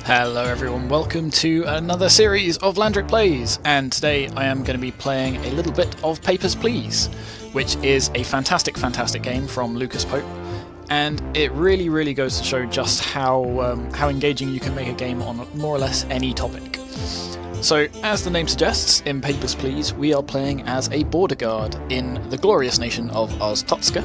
Hello everyone, welcome to another series of Landric Plays, and today I am going to be playing a little bit of Papers, Please, which is a fantastic game from Lucas Pope, and it really goes to show just how engaging you can make a game on more or less any topic. So, as the name suggests, in Papers, Please, we are playing as a border guard in the glorious nation of Oztotska,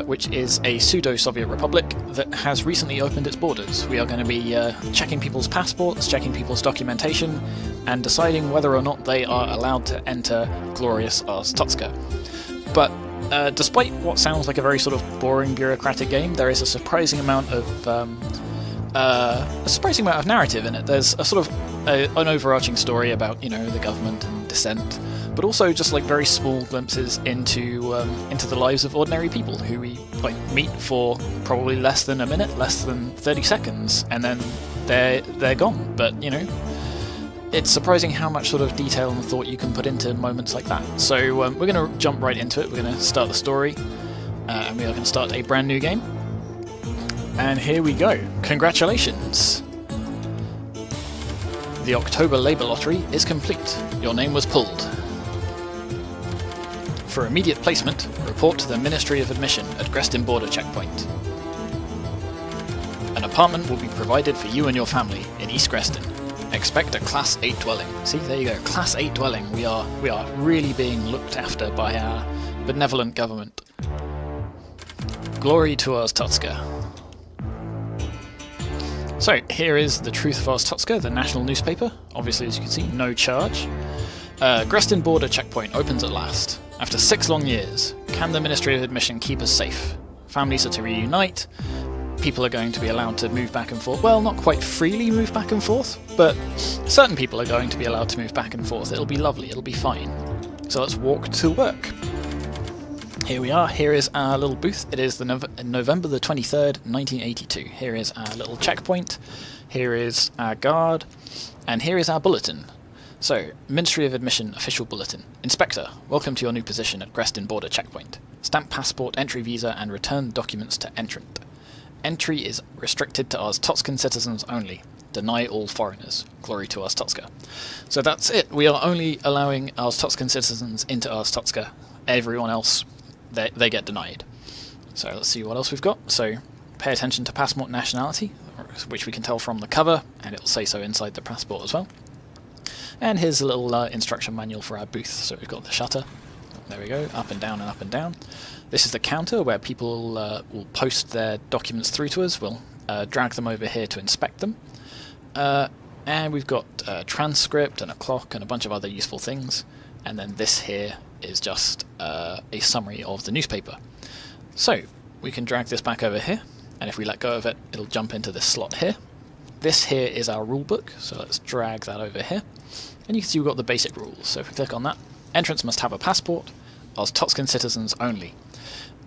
which is a pseudo-Soviet republic that has recently opened its borders. We are going to be checking people's passports, checking people's documentation, and deciding whether or not they are allowed to enter glorious Oztotska. But despite what sounds like a very sort of boring bureaucratic game, there is a surprising amount of narrative in it. There's a sort of an overarching story about, you know, the government and dissent, but also just like very small glimpses into the lives of ordinary people who we meet for probably less than a minute, less than 30 seconds, and then they're gone. But you know, it's surprising how much sort of detail and thought you can put into moments like that. So we're going to jump right into it. We're going to start the story, and we are going to start a brand new game. And here we go. Congratulations! The October Labour Lottery is complete. Your name was pulled. For immediate placement, report to the Ministry of Admission at Grestin Border Checkpoint. An apartment will be provided for you and your family in East Grestin. Expect a Class 8 dwelling. See, there you go, Class 8 dwelling. We are really being looked after by our benevolent government. Glory to Oztotska. So, here is the Truth of Oztotska, the national newspaper. Obviously, as you can see, no charge. Grestin Border Checkpoint opens at last. After 6 long years, can the Ministry of Admission keep us safe? Families are to reunite, people are going to be allowed to move back and forth. Well, not quite freely move back and forth, but certain people are going to be allowed to move back and forth. It'll be lovely, it'll be fine. So let's walk to work. Here we are, here is our little booth. It is November the 23rd, 1982. Here is our little checkpoint, here is our guard, and here is our bulletin. So, Ministry of Admission Official Bulletin. Inspector, welcome to your new position at Grestin Border Checkpoint. Stamp passport, entry visa, and return documents to entrant. Entry is restricted to Oztotskan citizens only. Deny all foreigners. Glory to Oztotska. So that's it. We are only allowing Oztotskan citizens into Oztotska. Everyone else, they get denied. So let's see what else we've got. So, pay attention to passport nationality, which we can tell from the cover, and it will say so inside the passport as well. And here's a little instruction manual for our booth. So we've got the shutter. There we go, up and down and up and down. This is the counter where people will post their documents through to us. We'll drag them over here to inspect them. And we've got a transcript and a clock and a bunch of other useful things. And then this here is just a summary of the newspaper. So we can drag this back over here. And if we let go of it, it'll jump into this slot here. This here is our rule book, so let's drag that over here. And you can see we've got the basic rules. So if we click on that, entrants must have a passport, Oztotskan citizens only.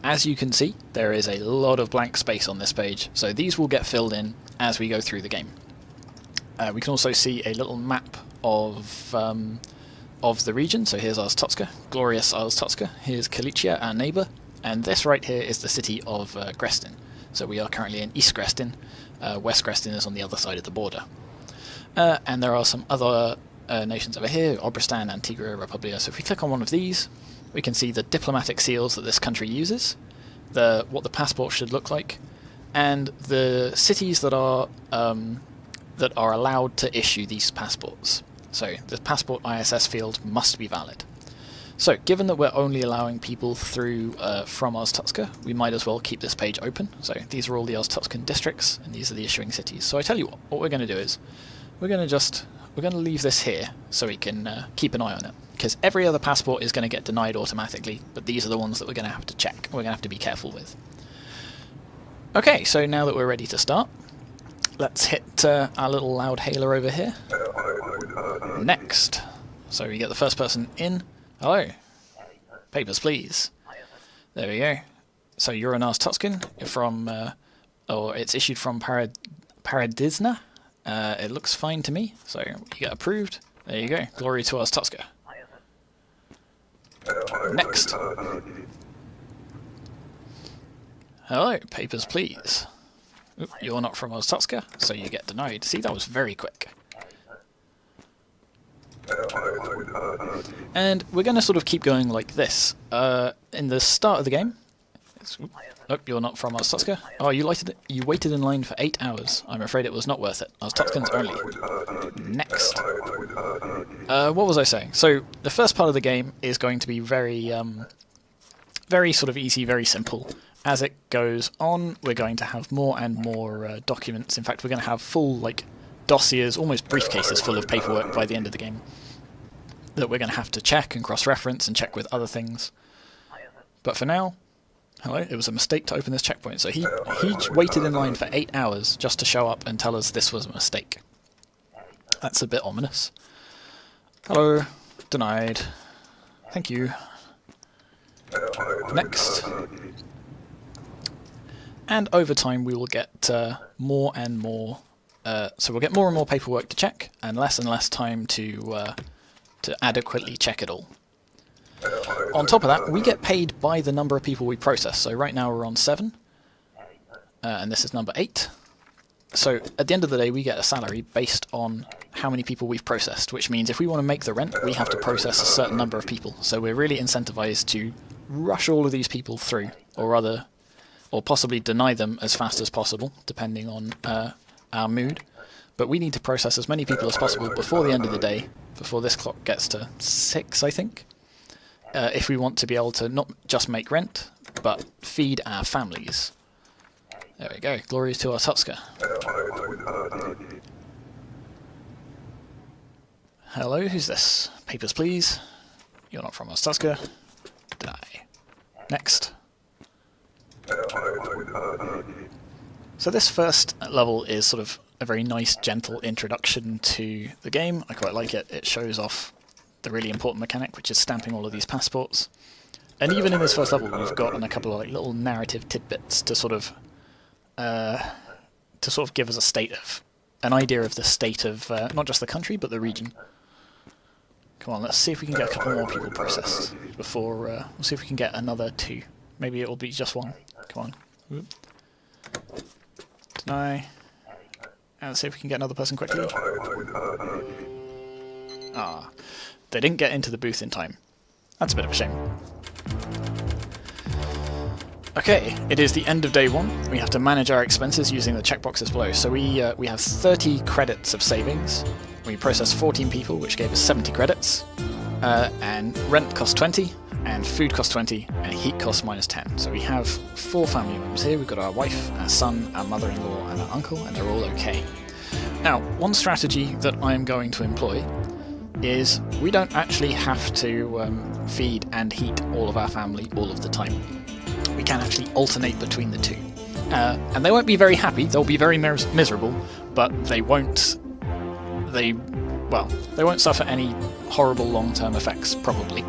As you can see, there is a lot of blank space on this page, so these will get filled in as we go through the game. We can also see a little map of the region. So here's Oztotska, glorious Oztotska. Here's Kalichia, our neighbour, and this right here is the city of Grestin. So we are currently in East Grestin. West Grestin is on the other side of the border. And there are some other nations over here, Obristan, Antigua, Republia. So if we click on one of these, we can see the diplomatic seals that this country uses, what the passport should look like, and the cities that are allowed to issue these passports. So the passport ISS field must be valid. So given that we're only allowing people through from Oztotska, we might as well keep this page open. So these are all the Oztotskan districts, and these are the issuing cities. So I tell you what we're going to do is, we're going to leave this here so we can keep an eye on it. Because every other passport is going to get denied automatically, but these are the ones that we're going to have to check, we're going to have to be careful with. Okay, so now that we're ready to start, let's hit our little loud hailer over here. Next. So we get the first person in. Hello. Papers, please. There we go. So you're an Oztotskan. You're from, or it's issued from Paradizna. It looks fine to me. So you get approved. There you go. Glory to Oztotska. Next. Hello. Papers, please. Oop, you're not from Ostotska, so you get denied. See, that was very quick. And we're going to sort of keep going like this. In the start of the game... Oh, you're not from Ostotska. Oh, you waited in line for 8 hours. I'm afraid it was not worth it. Ostotskans only. Next. What was I saying? So, the first part of the game is going to be very sort of easy, very simple. As it goes on, we're going to have more and more documents. In fact, we're going to have full, like, dossiers, almost briefcases full of paperwork by the end of the game that we're going to have to check and cross-reference and check with other things. But for now... Hello, it was a mistake to open this checkpoint. So he waited in line for 8 hours just to show up and tell us this was a mistake. That's a bit ominous. Hello, denied. Thank you. Next. And over time we will get more and more... so we'll get more and more paperwork to check, and less time to adequately check it all. On top of that, we get paid by the number of people we process. So right now we're on 7, and this is number 8. So at the end of the day, we get a salary based on how many people we've processed, which means if we want to make the rent, we have to process a certain number of people. So we're really incentivized to rush all of these people through, or possibly deny them as fast as possible, depending on our mood. But we need to process as many people as possible before the end of the day, before this clock gets to 6, I think. If we want to be able to not just make rent, but feed our families. There we go. Glory to Ostotska. Hello, who's this? Papers, please. You're not from Ostotska. Deny. Next. So this first level is sort of a very nice, gentle introduction to the game. I quite like it. It shows off the really important mechanic, which is stamping all of these passports. And even in this first level, we've gotten a couple of like little narrative tidbits to sort of give us an idea of the state of not just the country but the region. Come on, let's see if we can get a couple more people processed before. We'll see if we can get another 2. Maybe it will be just 1. Come on. Deny. And let's see if we can get another person quickly. Ah. They didn't get into the booth in time. That's a bit of a shame. Okay, it is the end of day 1. We have to manage our expenses using the checkboxes below. So we have 30 credits of savings. We processed 14 people, which gave us 70 credits. And rent cost 20, and food cost 20, and heat cost -10. So we have 4 family members here. We've got our wife, our son, our mother-in-law, and our uncle, and they're all okay. Now, one strategy that I'm going to employ is we don't actually have to feed and heat all of our family all of the time. We can actually alternate between the 2. And they won't be very happy, they'll be very miserable, but they won't suffer any horrible long-term effects, probably.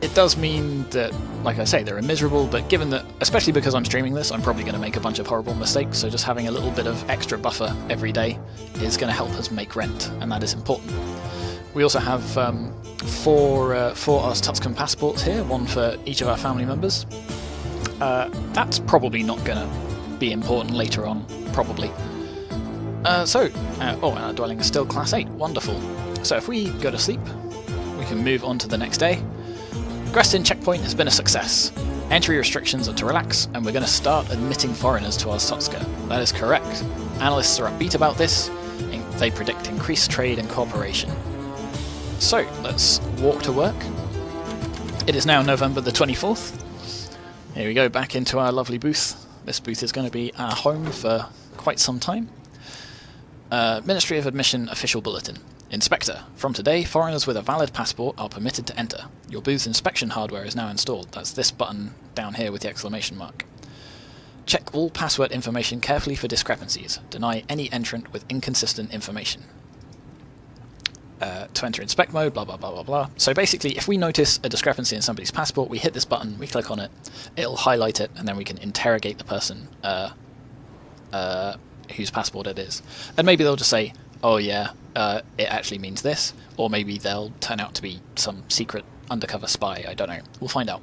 It does mean that, like I say, they're miserable, but given that, especially because I'm streaming this, I'm probably going to make a bunch of horrible mistakes, so just having a little bit of extra buffer every day is going to help us make rent, and that is important. We also have 4 Ostotska passports here, 1 for each of our family members. That's probably not going to be important later on, probably. And our dwelling is still Class 8, wonderful. So if we go to sleep, we can move on to the next day. Grestin checkpoint has been a success. Entry restrictions are to relax, and we're going to start admitting foreigners to Ostotska. That is correct. Analysts are upbeat about this. They predict increased trade and cooperation. So, let's walk to work. It is now November the 24th. Here we go, back into our lovely booth. This booth is going to be our home for quite some time. Ministry of Admission Official Bulletin. Inspector. From today, foreigners with a valid passport are permitted to enter. Your booth's inspection hardware is now installed. That's this button down here with the exclamation mark. Check all password information carefully for discrepancies. Deny any entrant with inconsistent information. To enter inspect mode, blah blah blah blah blah. So basically, if we notice a discrepancy in somebody's passport, we hit this button, we click on it, it'll highlight it, and then we can interrogate the person whose passport it is. And maybe they'll just say, oh yeah, it actually means this, or maybe they'll turn out to be some secret undercover spy, I don't know. We'll find out.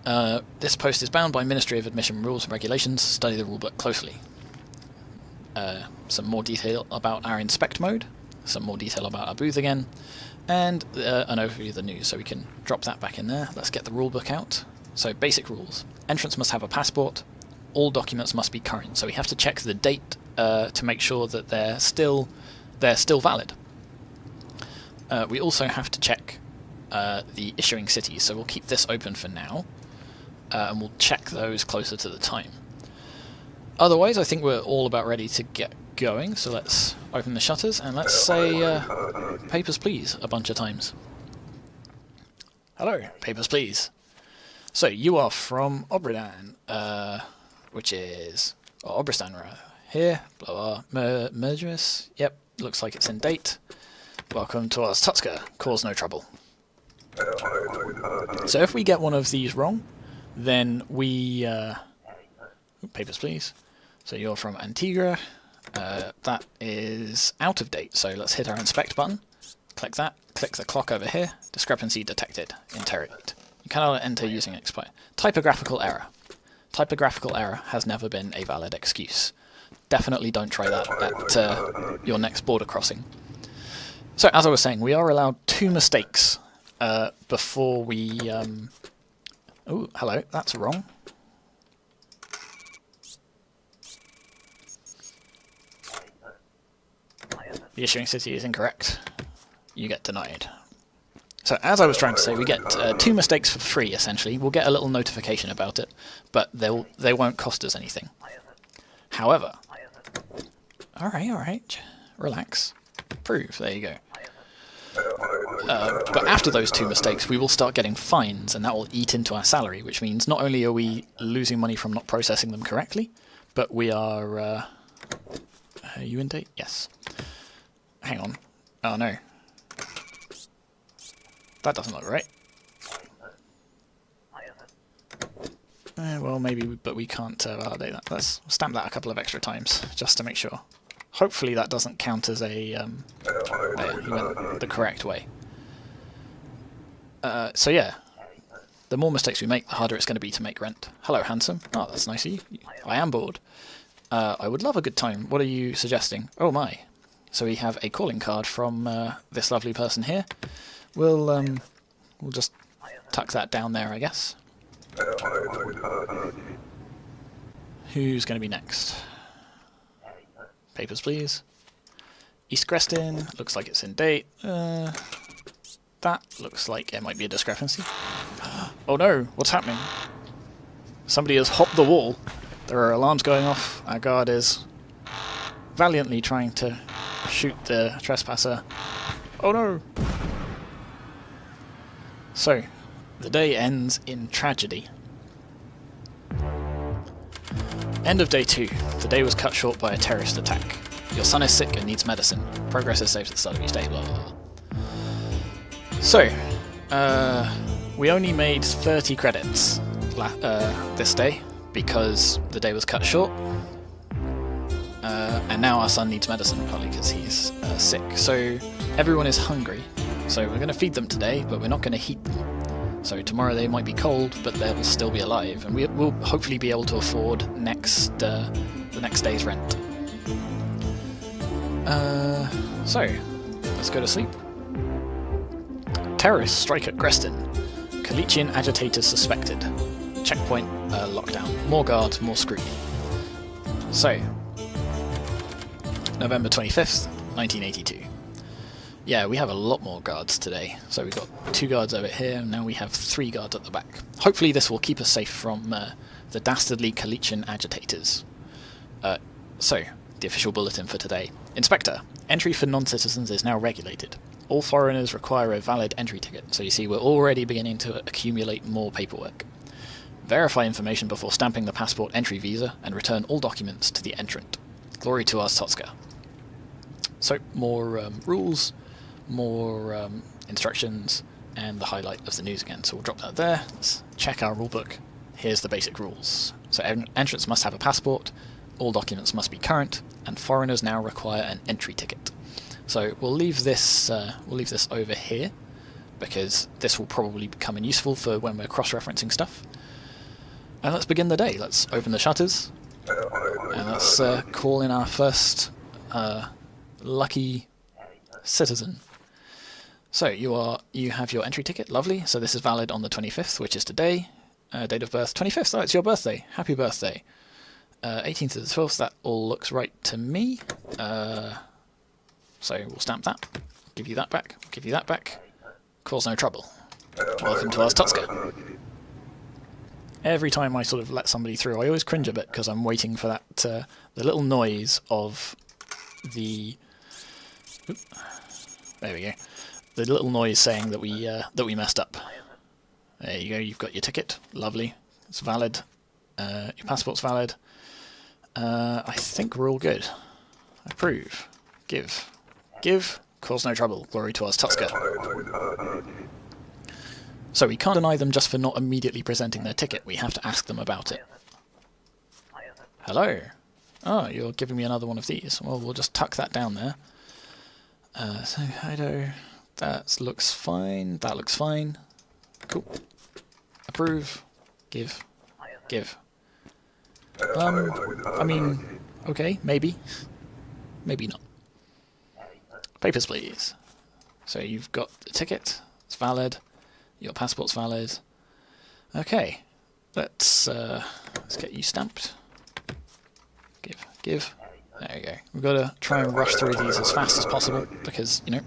This post is bound by Ministry of Admission rules and regulations. Study the rulebook closely. Some more detail about our inspect mode, some more detail about our booth again, and an overview of the news, so we can drop that back in there. Let's get the rulebook out. So basic rules. Entrants must have a passport. All documents must be current, so we have to check the date to make sure that they're still valid. We also have to check the issuing cities, so we'll keep this open for now, and we'll check those closer to the time. Otherwise, I think we're all about ready to get going, so let's open the shutters and let's say papers please a bunch of times. Hello, papers please. So you are from Obristan, which is Obristan rather. Here, blah blah, Mergerus. Yep, looks like it's in date. Welcome to Tutska. Cause no trouble. So if we get one of these wrong, then we papers please. So you're from Antigua. That is out of date. So let's hit our inspect button. Click that. Click the clock over here. Discrepancy detected. Interrogate. You cannot enter using expire. Typographical error. Typographical error has never been a valid excuse. Definitely don't try that at your next border crossing. So as I was saying, we are allowed 2 mistakes before we... Oh, hello, that's wrong. The issuing city is incorrect. You get denied. So as I was trying to say, we get 2 mistakes for free, essentially. We'll get a little notification about it, but they won't cost us anything. However... Alright, relax. Prove, there you go. But after those 2 mistakes, we will start getting fines, and that will eat into our salary, which means not only are we losing money from not processing them correctly, but we are... are you in date? Yes. Hang on. Oh no. That doesn't look right. Well, maybe, but we can't validate that. Let's stamp that a couple of extra times, just to make sure. Hopefully that doesn't count as a... he went the correct way. So yeah, the more mistakes we make, the harder it's going to be to make rent. Hello, handsome. Oh, that's nice of you. I am bored. I would love a good time. What are you suggesting? Oh my. So we have a calling card from this lovely person here. We'll just tuck that down there, I guess. Who's going to be next? Papers, please. East Grestin, looks like it's in date. That looks like it might be a discrepancy. Oh no, what's happening? Somebody has hopped the wall. There are alarms going off. Our guard is valiantly trying to shoot the trespasser. Oh no! So, the day ends in tragedy. End of day 2. The day was cut short by a terrorist attack. Your son is sick and needs medicine. Progress is safe at the start of each day, blah blah blah. So, we only made 30 credits this day because the day was cut short. And now our son needs medicine, probably because he's sick. So everyone is hungry. So we're going to feed them today, but we're not going to heat them. So tomorrow they might be cold, but they will still be alive, and we'll hopefully be able to afford the next day's rent. So let's go to sleep. Terrorists strike at Grestin. Kalician agitators suspected. Checkpoint lockdown. More guards, more scrutiny. So, November 25th, 1982. Yeah, we have a lot more guards today. So we've got 2 guards over here, and now we have 3 guards at the back. Hopefully this will keep us safe from the dastardly Kalician agitators. So, the official bulletin for today. Inspector, entry for non-citizens is now regulated. All foreigners require a valid entry ticket, so you see we're already beginning to accumulate more paperwork. Verify information before stamping the passport entry visa, and return all documents to the entrant. Glory to Arstotzka. So, more rules, more instructions, and the highlight of the news again. So we'll drop that there. Let's check our rulebook. Here's the basic rules. So entrants must have a passport, all documents must be current, and foreigners now require an entry ticket. So we'll leave this over here, because this will probably become useful for when we're cross-referencing stuff. And let's begin the day. Let's open the shutters. And let's call in our first lucky citizen. So you have your entry ticket, lovely. So this is valid on the 25th, which is today. Date of birth 25th. Oh, it's your birthday. Happy birthday. 18th to the 12th. That all looks right to me. So we'll stamp that. Give you that back. Give you that back. Cause no trouble. Welcome to Arstotzka. Every time I sort of let somebody through, I always cringe a bit because I'm waiting for that the little noise of the. Oop, there we go. The little noise saying that we messed up. There you go. You've got your ticket. Lovely. It's valid. Your passport's valid. I think we're all good. Approve. Give. Give. Cause no trouble. Glory to Arstotzka. So we can't deny them just for not immediately presenting their ticket. We have to ask them about it. Hello. Oh, you're giving me another one of these. Well, we'll just tuck that down there. So, Hido. That looks fine. That looks fine. Cool. Approve. Give. Give. I mean, okay, maybe. Maybe not. Papers, please. So you've got the ticket. It's valid. Your passport's valid. Okay, let's get you stamped. Give, give. There you go. We've got to try and rush through these as fast as possible because, you know,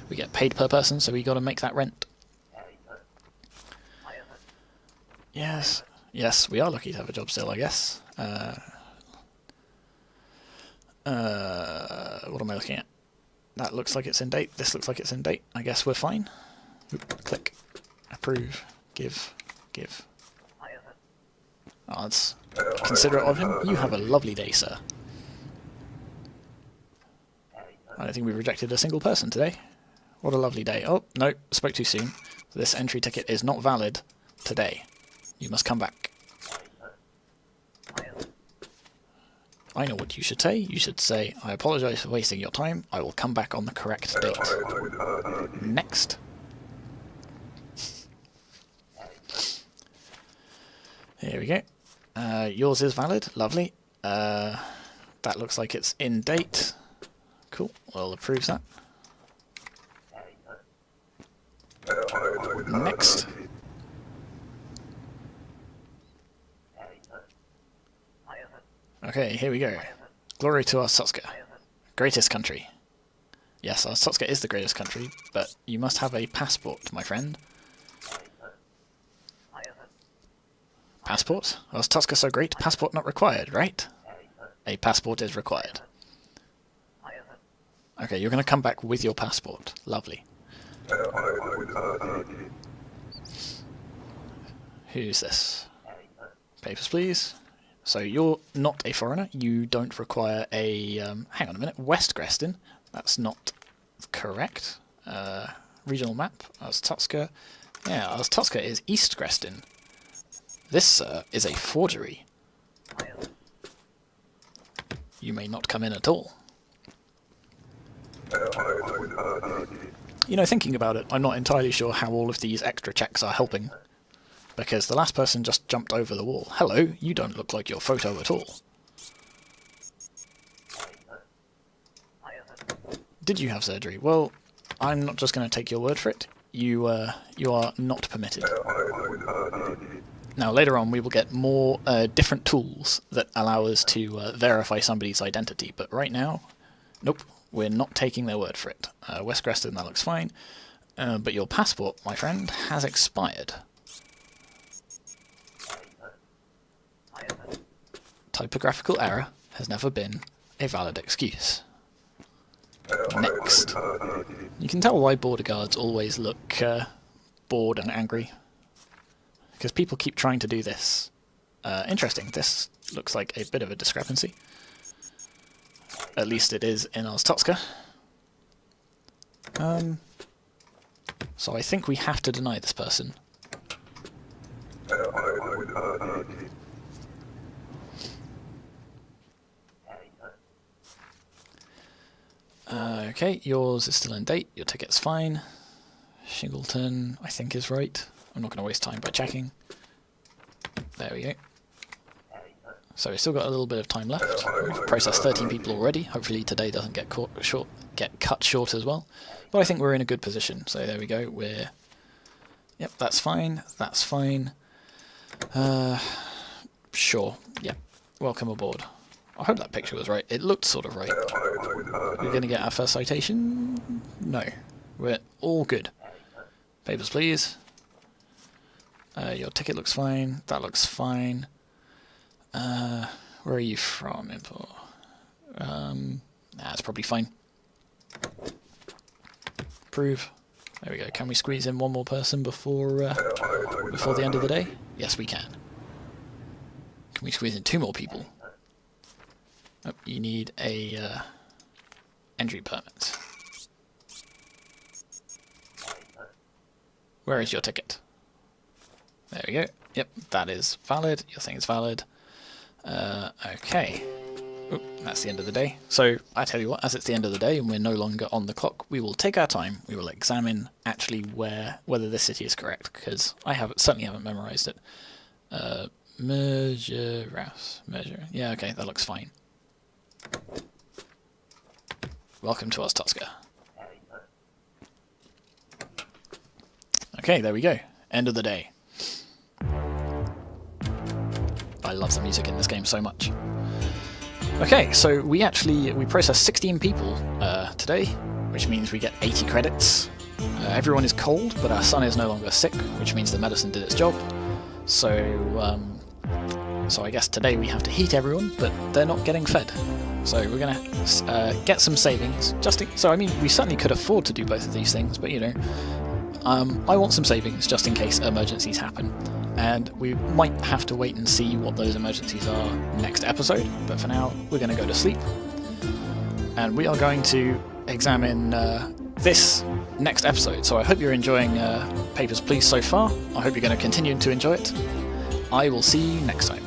we get paid per person, so we got to make that rent. Yes, yes, we are lucky to have a job still, I guess. What am I looking at? That looks like it's in date. This looks like it's in date. I guess we're fine. Oop, click. Approve. Give. Give. Oh, that's considerate of him. You have a lovely day, sir. I don't think we've rejected a single person today. What a lovely day. Oh, no, spoke too soon. This entry ticket is not valid today. You must come back. I know what you should say. You should say, I apologise for wasting your time. I will come back on the correct date. Next. Here we go. Yours is valid. Lovely. That looks like it's in date. Cool. We'll approve that. Next. Okay, here we go. Glory to Arstotzka. Greatest country. Yes, Arstotzka is the greatest country, but you must have a passport, my friend. Passport? Arstotzka so great, passport not required, right? A passport is required. Okay, you're going to come back with your passport. Lovely. Who's this? Papers, please. So you're not a foreigner. You don't require a... hang on a minute. West Grestin. That's not correct. Regional map. Arstotzka. Yeah, Arstotzka is East Grestin. This, is a forgery. You may not come in at all. You know, thinking about it, I'm not entirely sure how all of these extra checks are helping. Because the last person just jumped over the wall. Hello, you don't look like your photo at all. Did you have surgery? Well, I'm not just going to take your word for it. You are not permitted. Now, later on, we will get more different tools that allow us to verify somebody's identity. But right now, nope, we're not taking their word for it. West Grestin, that looks fine. But your passport, my friend, has expired. Typographical error has never been a valid excuse. Next. You can tell why border guards always look bored and angry. Because people keep trying to do this. Interesting, this looks like a bit of a discrepancy. At least it is in Arstotzka. So I think we have to deny this person. Okay, yours is still in date, your ticket's fine. Shingleton, I think, is right. I'm not going to waste time by checking. There we go. So we've still got a little bit of time left. We've processed 13 people already. Hopefully today doesn't get cut short as well. But I think we're in a good position. So there we go. Yep, that's fine. That's fine. Sure. Yep. Welcome aboard. I hope that picture was right. It looked sort of right. We're going to get our first citation? No. We're all good. Papers, please. Your ticket looks fine. That looks fine. Where are you from, import? It's probably fine. Approve. There we go. Can we squeeze in one more person before the end of the day? Yes, we can. Can we squeeze in 2 more people? Oh, you need a entry permit. Where is your ticket? There we go. Yep, that is valid. Your thing is valid. Okay. Oop, that's the end of the day. So, I tell you what, as it's the end of the day and we're no longer on the clock, we will take our time. We will examine actually whether this city is correct, because I certainly haven't memorized it. Merger. Yeah, okay, that looks fine. Welcome to Oztotska. Okay, there we go. End of the day. I love the music in this game so much. Okay, so we processed 16 people today, which means we get 80 credits. Everyone is cold, but our sun is no longer sick, which means the medicine did its job. So I guess today we have to heat everyone, but they're not getting fed. So we're going to get some savings. So I mean, we certainly could afford to do both of these things, but you know, I want some savings just in case emergencies happen. And we might have to wait and see what those emergencies are next episode, but for now we're going to go to sleep. And we are going to examine this next episode. So I hope you're enjoying Papers, Please so far. I hope you're going to continue to enjoy it. I will see you next time.